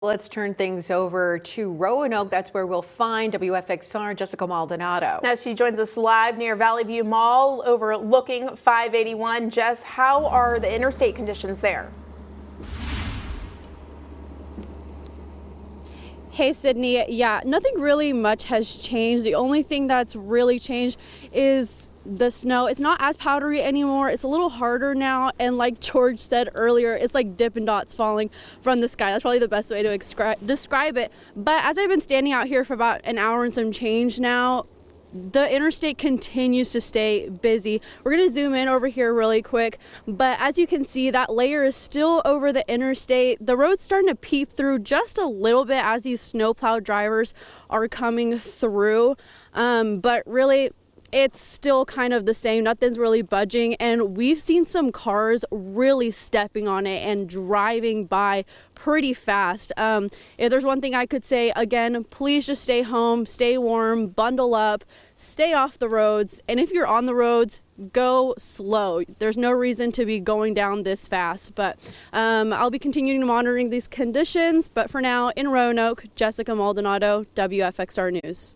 Let's turn things over to Roanoke. That's where we'll find WFXR Jessica Maldonado. Now she joins us live near Valley View Mall overlooking 581. Jess, how are the interstate conditions there? Hey, Sydney. Yeah, nothing really much has changed. The only thing that's really changed is the snow. It's not as powdery anymore. It's a little harder now. And like George said earlier, it's like Dippin' Dots falling from the sky. That's probably the best way to describe it. But as I've been standing out here for about an hour and some change now, the interstate continues to stay busy. We're going to zoom in over here really quick, but as you can see, that layer is still over the interstate. The road's starting to peep through just a little bit as these snowplow drivers are coming through, but really it's still kind of the same. Nothing's really budging, and we've seen some cars really stepping on it and driving by pretty fast. If there's one thing I could say, again, please just stay home, stay warm, bundle up, stay off the roads, and if you're on the roads, go slow. There's no reason to be going down this fast, but I'll be continuing monitoring these conditions. But for now, in Roanoke, Jessica Maldonado, WFXR News.